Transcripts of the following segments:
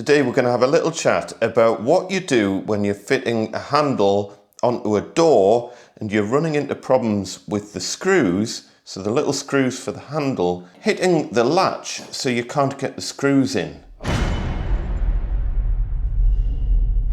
Today we're going to have a little chat about what you do when you're fitting a handle onto a door and you're running into problems with the screws, so the little screws for the handle, hitting the latch so you can't get the screws in.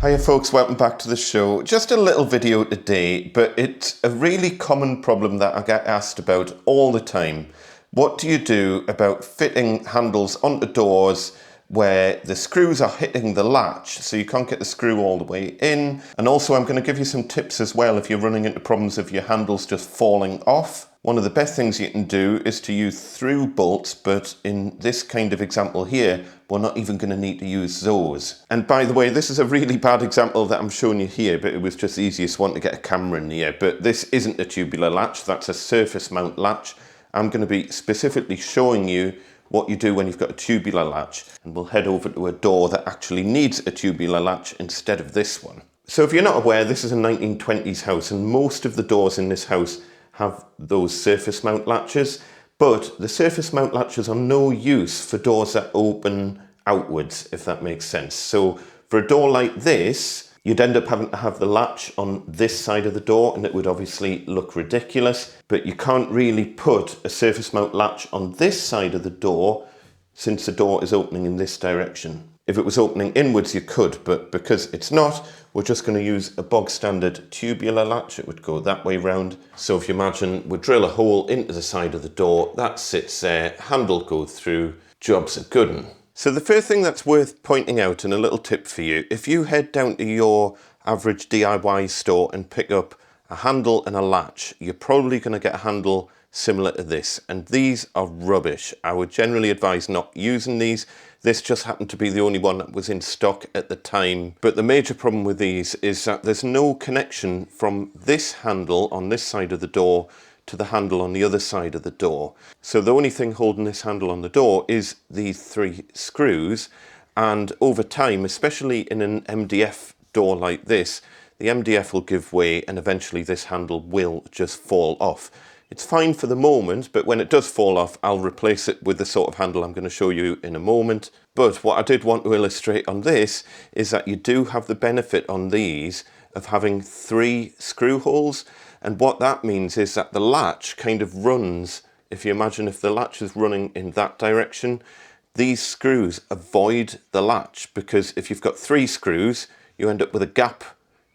Hiya folks, welcome back to the show. Just a little video today, but it's a really common problem that I get asked about all the time. What do you do about fitting handles onto doors where the screws are hitting the latch so you can't get the screw all the way in? And also I'm going to give you some tips as well if you're running into problems of your handles just falling off. One of the best things you can do is to use through bolts, but in this kind of example here, we're not even going to need to use those. And by the way, this is a really bad example that I'm showing you here, but it was just the easiest one to get a camera in here. But this isn't a tubular latch, that's a surface mount latch. I'm going to be specifically showing you what you do when you've got a tubular latch, and we'll head over to a door that actually needs a tubular latch instead of this one. So if you're not aware, this is a 1920s house, and most of the doors in this house have those surface mount latches, but the surface mount latches are no use for doors that open outwards, if that makes sense. So for a door like this, you'd end up having to have the latch on this side of the door, and it would obviously look ridiculous, but you can't really put a surface mount latch on this side of the door since the door is opening in this direction. If it was opening inwards, you could, but because it's not, we're just going to use a bog standard tubular latch. It would go that way round. So if you imagine we drill a hole into the side of the door, that sits there, handle goes through, job's a good one. So the first thing that's worth pointing out, and a little tip for you, if you head down to your average DIY store and pick up a handle and a latch, you're probably going to get a handle similar to this, and these are rubbish. I would generally advise not using these. This just happened to be the only one that was in stock at the time. But the major problem with these is that there's no connection from this handle on this side of the door to the handle on the other side of the door. So the only thing holding this handle on the door is these three screws, and over time, especially in an MDF door like this, the MDF will give way and eventually this handle will just fall off. It's fine for the moment, but when it does fall off, I'll replace it with the sort of handle I'm going to show you in a moment. But what I did want to illustrate on this is that you do have the benefit on these of having three screw holes. And what that means is that the latch kind of runs, if you imagine if the latch is running in that direction, these screws avoid the latch, because if you've got three screws, you end up with a gap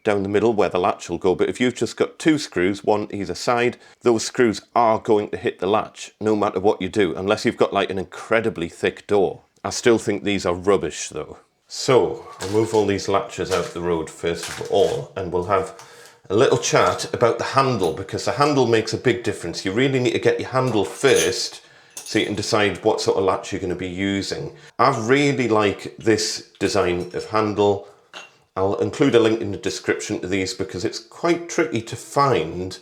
down the middle where the latch will go. But if you've just got two screws, one either side, those screws are going to hit the latch no matter what you do, unless you've got like an incredibly thick door. I still think these are rubbish though. So I'll move all these latches out the road first of all, and we'll have a little chat about the handle, because the handle makes a big difference. You really need to get your handle first so you can decide what sort of latch you're going to be using. I really like this design of handle. I'll include a link in the description to these because it's quite tricky to find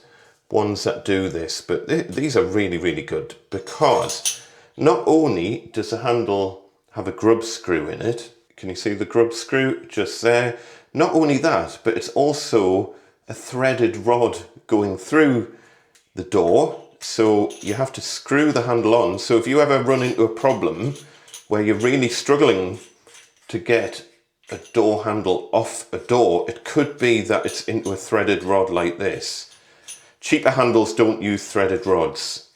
ones that do this, but these are really, really good, because not only does the handle have a grub screw in it, can you see the grub screw just there? Not only that, but it's also a threaded rod going through the door, so you have to screw the handle on. So if you ever run into a problem where you're really struggling to get a door handle off a door, it could be that it's into a threaded rod like this. Cheaper handles don't use threaded rods,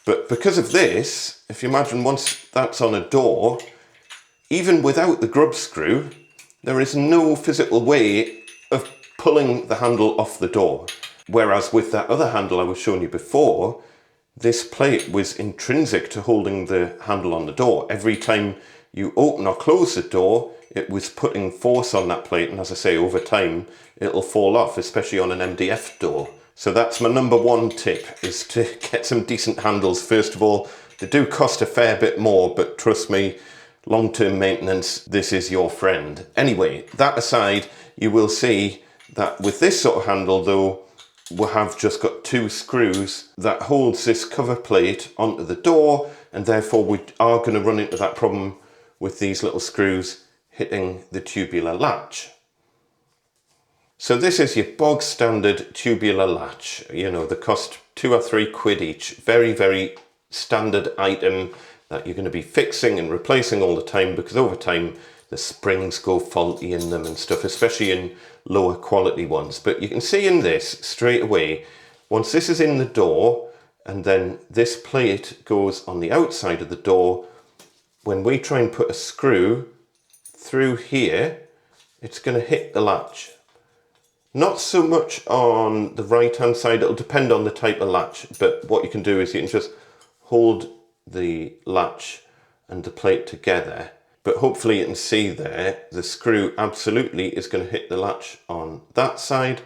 but because of this, if you imagine once that's on a door, even without the grub screw, there is no physical way of pulling the handle off the door. Whereas with that other handle I was showing you before, this plate was intrinsic to holding the handle on the door. Every time you open or close the door, it was putting force on that plate, and as I say, over time it'll fall off, especially on an MDF door. So that's my number one tip, is to get some decent handles. First of all, they do cost a fair bit more, but trust me, long-term maintenance, this is your friend. Anyway, that aside, you will see that with this sort of handle though, we have just got two screws that holds this cover plate onto the door, and therefore we are going to run into that problem with these little screws hitting the tubular latch. So this is your bog standard tubular latch. You know, they cost £2 or £3 each. Very, very standard item that you're going to be fixing and replacing all the time, because over time the springs go faulty in them and stuff, especially in lower quality ones. But you can see in this straight away, once this is in the door and then this plate goes on the outside of the door, when we try and put a screw through here, it's going to hit the latch. Not so much on the right hand side, it'll depend on the type of latch, but what you can do is you can just hold the latch and the plate together, but hopefully you can see there the screw absolutely is going to hit the latch on that side,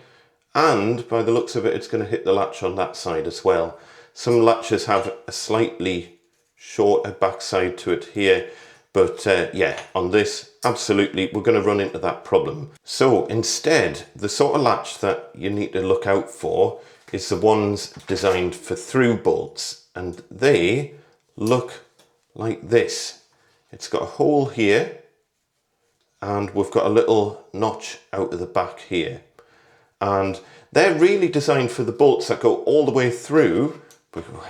and by the looks of it, it's going to hit the latch on that side as well. Some latches have a slightly shorter backside to it here, but yeah, on this, absolutely, we're going to run into that problem. So instead, the sort of latch that you need to look out for is the ones designed for through bolts, and they look like this. It's got a hole here, and we've got a little notch out of the back here. And they're really designed for the bolts that go all the way through,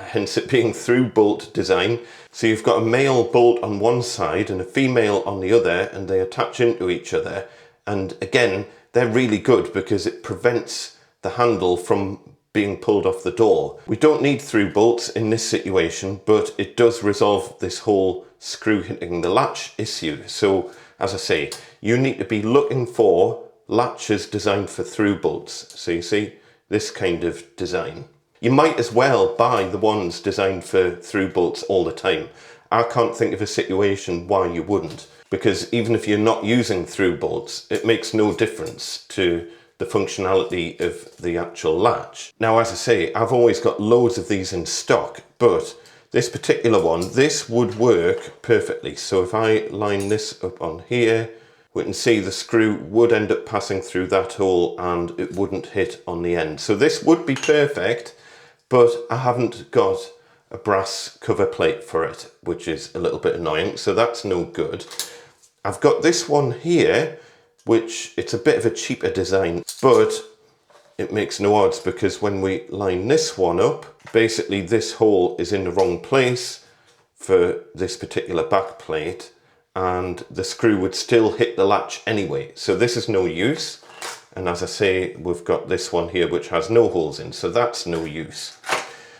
hence it being through bolt design. So you've got a male bolt on one side and a female on the other, and they attach into each other. And again, they're really good because it prevents the handle from being pulled off the door. We don't need through bolts in this situation, but it does resolve this whole screw hitting the latch issue. So as I say, you need to be looking for latches designed for through bolts. So you see this kind of design. You might as well buy the ones designed for through bolts all the time. I can't think of a situation why you wouldn't, because even if you're not using through bolts, it makes no difference to the functionality of the actual latch. Now, as I say, I've always got loads of these in stock, but this particular one, this would work perfectly. So if I line this up on here, we can see the screw would end up passing through that hole and it wouldn't hit on the end. So this would be perfect, but I haven't got a brass cover plate for it, which is a little bit annoying, so that's no good. I've got this one here, which it's a bit of a cheaper design, but it makes no odds because when we line this one up, basically this hole is in the wrong place for this particular back plate, and the screw would still hit the latch anyway. So this is no use. And as I say, we've got this one here which has no holes in, so that's no use.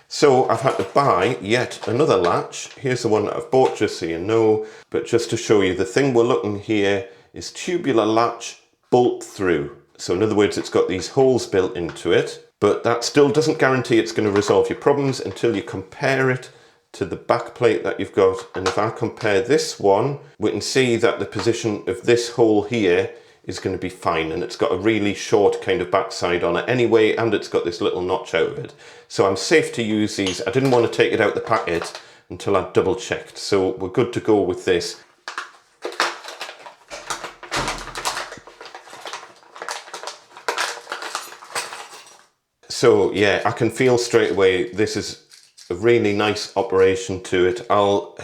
So I've had to buy yet another latch. Here's the one that I've bought, just so you know. But just to show you, the thing we're looking here is tubular latch bolt through. So in other words, it's got these holes built into it, but that still doesn't guarantee it's going to resolve your problems until you compare it to the back plate that you've got. And if I compare this one, we can see that the position of this hole here is going to be fine, and it's got a really short kind of backside on it anyway, and it's got this little notch out of it. So I'm safe to use these. I didn't want to take it out the packet until I double checked, so we're good to go with this. So yeah, I can feel straight away this is a really nice operation to it. I'll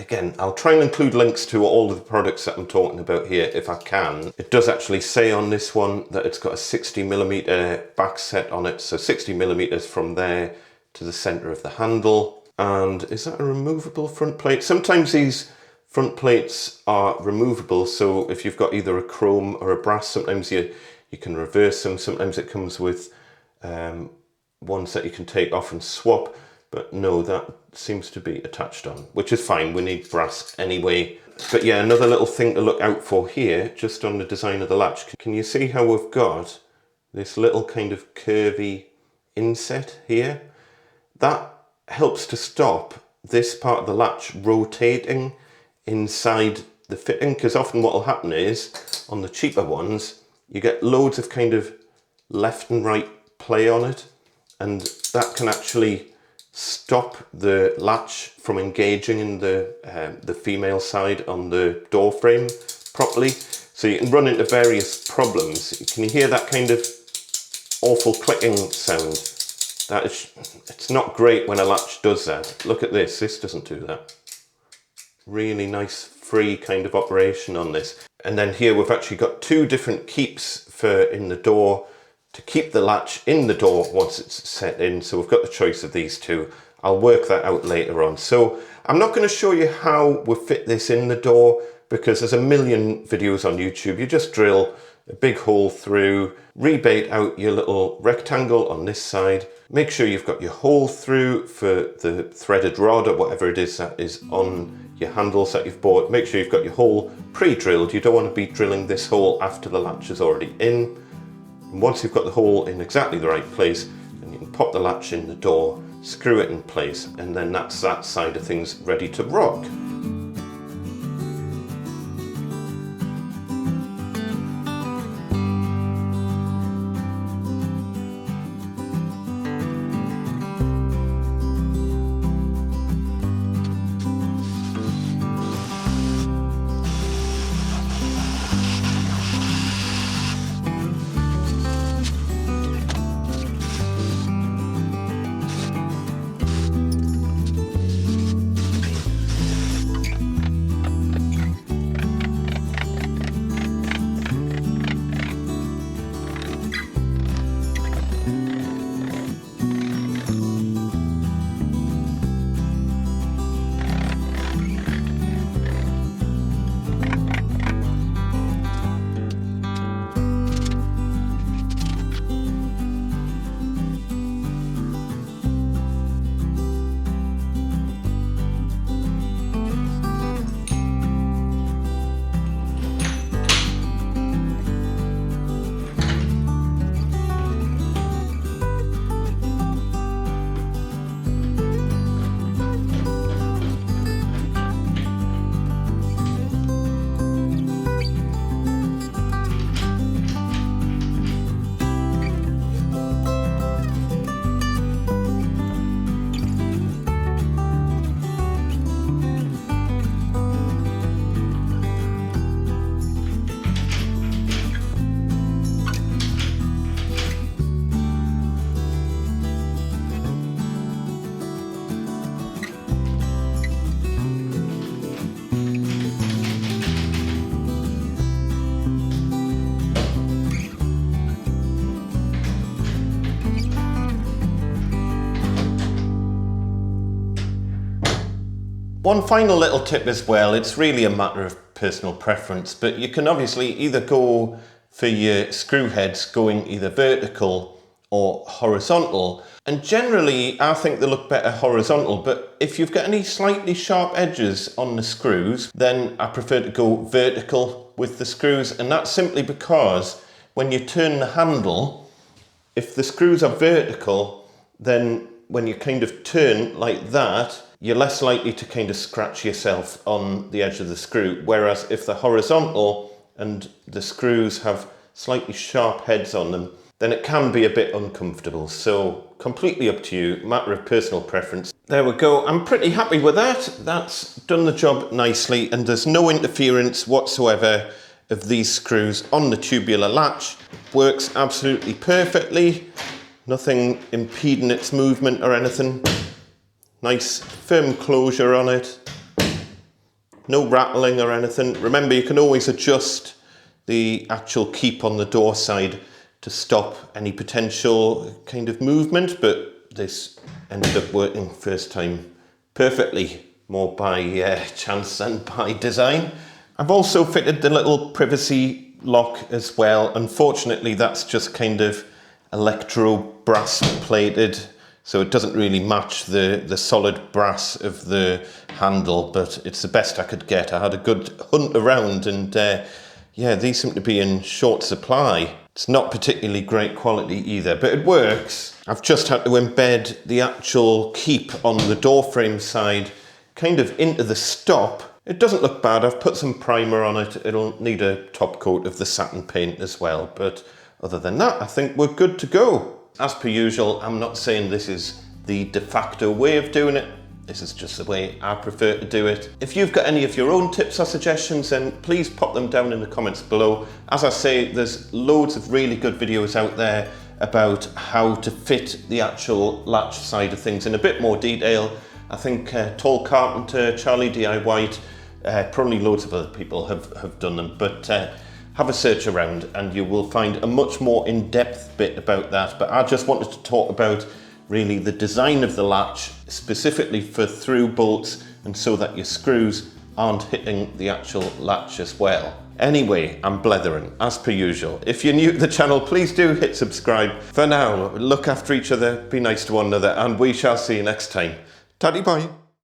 try and include links to all of the products that I'm talking about here if I can. It does actually say on this one that it's got a 60mm back set on it, so 60mm from there to the center of the handle. And is that a removable front plate? Sometimes these front plates are removable, so if you've got either a chrome or a brass, sometimes you can reverse them. Sometimes it comes with ones that you can take off and swap. But no, that seems to be attached on, which is fine. We need brass anyway. But yeah, another little thing to look out for here, just on the design of the latch. Can you see how we've got this little kind of curvy inset here? That helps to stop this part of the latch rotating inside the fitting, because often what will happen is, on the cheaper ones, you get loads of kind of left and right play on it, and that can actually stop the latch from engaging in the female side on the door frame properly. So you can run into various problems. Can you hear that kind of awful clicking sound? It's not great when a latch does that. Look at this, this doesn't do that. Really nice free kind of operation on this. And then here we've actually got two different keeps for in the door to keep the latch in the door once it's set in. So we've got the choice of these two. I'll work that out later on. So I'm not going to show you how we fit this in the door. because there's a million videos on YouTube. You just drill a big hole through, rebait out your little rectangle on this side. Make sure you've got your hole through for the threaded rod or whatever it is that is on your handles that you've bought. Make sure you've got your hole pre-drilled. You don't want to be drilling this hole after the latch is already in. And once you've got the hole in exactly the right place, then you can pop the latch in the door, screw it in place, and then that's that side of things ready to rock. One final little tip as well, it's really a matter of personal preference, but you can obviously either go for your screw heads going either vertical or horizontal. And generally, I think they look better horizontal, but if you've got any slightly sharp edges on the screws, then I prefer to go vertical with the screws. And that's simply because when you turn the handle, if the screws are vertical, then when you kind of turn like that, you're less likely to kind of scratch yourself on the edge of the screw. Whereas if they're horizontal and the screws have slightly sharp heads on them, then it can be a bit uncomfortable. So completely up to you, matter of personal preference. There we go, I'm pretty happy with that. That's done the job nicely, and there's no interference whatsoever of these screws on the tubular latch. Works absolutely perfectly. Nothing impeding its movement or anything. Nice firm closure on it. No rattling or anything. Remember, you can always adjust the actual keep on the door side to stop any potential kind of movement, but this ended up working first time perfectly, more by chance than by design. I've also fitted the little privacy lock as well. Unfortunately, that's just kind of electro brass plated, so it doesn't really match the solid brass of the handle, but it's the best I could get. I had a good hunt around, and yeah, these seem to be in short supply. It's not particularly great quality either, but it works. I've just had to embed the actual keep on the door frame side kind of into the stop. It doesn't look bad. I've put some primer on it. It'll need a top coat of the satin paint as well, but other than that, I think we're good to go. As per usual, I'm not saying this is the de facto way of doing it. This is just the way I prefer to do it. If you've got any of your own tips or suggestions, then please pop them down in the comments below. As I say, there's loads of really good videos out there about how to fit the actual latch side of things in a bit more detail. I think Tall Carpenter, Charlie D.I. White, probably loads of other people have done them, but have a search around and you will find a much more in-depth bit about that. But I just wanted to talk about really the design of the latch, specifically for through bolts and so that your screws aren't hitting the actual latch as well. Anyway, I'm blethering, as per usual. If you're new to the channel, please do hit subscribe. For now, look after each other, be nice to one another, and we shall see you next time. Tatty bye.